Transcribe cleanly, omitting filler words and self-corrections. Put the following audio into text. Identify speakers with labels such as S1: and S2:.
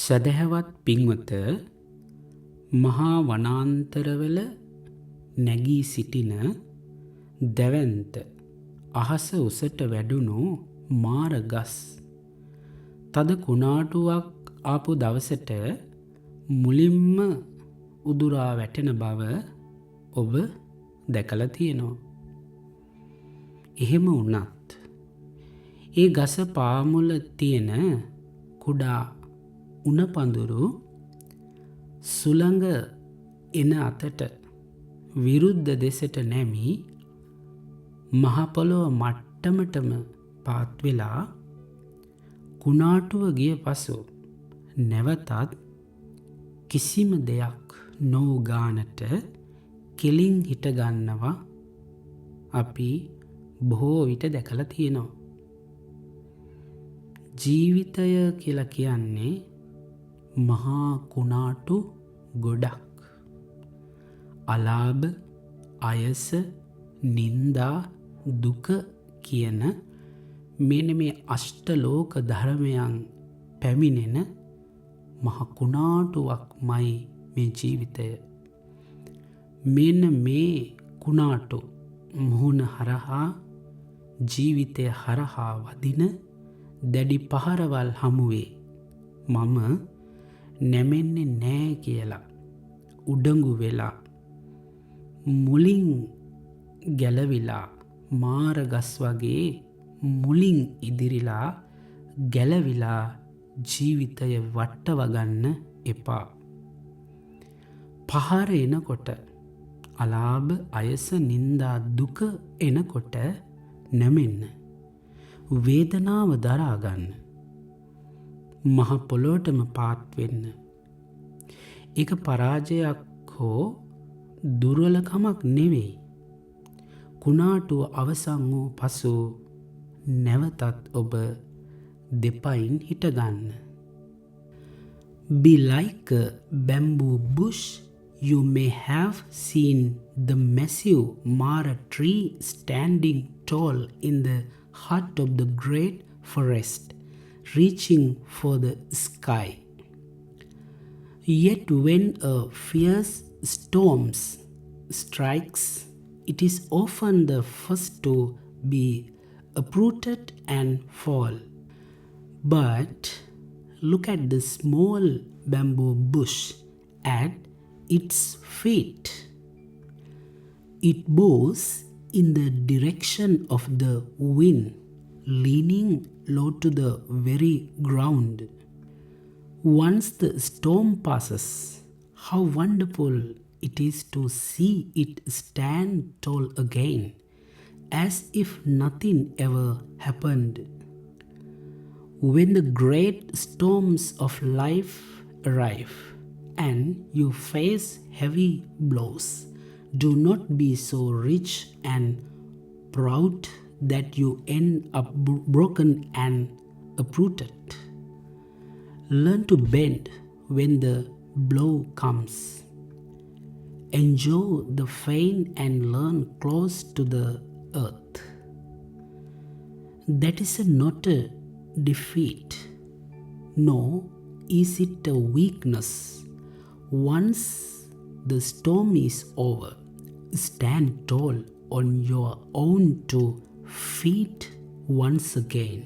S1: සදහැවත් පින්වත මහා වනාන්තරවල නැගී සිටින දැවැන්ත අහස උසට වැඩුණු මාර ගස් තද කුණාටුවක් ආපු දවසට මුලින්ම උදුරා වැටෙන බව ඔබ දැකලා තියෙනවා. එහෙම වුණත් ඒ ගස පාමුල තියෙන කුඩා උණපඳුරු සුළඟ එන අතට විරුද්ධ දෙසට නැමි මහ පොළොව මට්ටමටම පාත් වෙලා කුණාටුව ගිය පසු නැවතත් කිසිම දෙයක් නොවු ගානට කෙලින් හිට ගන්නවා අපි බොහෝ විට දැකලා තියෙනවා. ජීවිතය කියලා කියන්නේ මහා කුණාටු ගොඩක්. අලාභ, අයස, නින්දා, දුක කියන මෙන්න මේ අෂ්ටලෝක ධර්මයන් පැමිණෙන මහ කුණාටුවක්මයි මේ ජීවිතය. මෙන්න මේ කුණාටු මුහුණ හරහා ජීවිතය හරහා වදින දැඩි පහරවල් හමුවේ මම නැමෙන්නේ නෑ කියලා උඩඟු වෙලා මුලින් ගැලවිලා මාරගස් වගේ මුලින් ඉදිරිලා ගැලවිලා ජීවිතය වට්ටවගන්න එපා. පහර එනකොට අලාභ, අයස, නින්දා, දුක එනකොට නැමෙන්න. වේදනාව දරාගන්න. මහ පොළොවටම පාත් වෙන්න. ඒක පරාජයක් හෝ දුර්වලකමක් නෙවෙයි. කුණාටුව අවසන් වූ පසු නැවතත් ඔබ දෙපයින් හිටගන්න. Be like a bamboo bush. You may have seen the massive Mara tree standing tall in the heart of the great forest, reaching for the sky. Yet when a fierce storm strikes, it is often the first to be uprooted and fall. But look at the small bamboo bush at its feet. It bows in the direction of the wind, leaning low to the very ground. Once the storm passes, how wonderful it is to see it stand tall again, as if nothing ever happened. When the great storms of life arrive and you face heavy blows, do not be so rich and proud that you end up broken and uprooted. Learn to bend when the blow comes. Enjoy the pain and learn close to the earth. That is not a defeat. Nor is it a weakness. Once the storm is over, stand tall on your own 2 feet once again.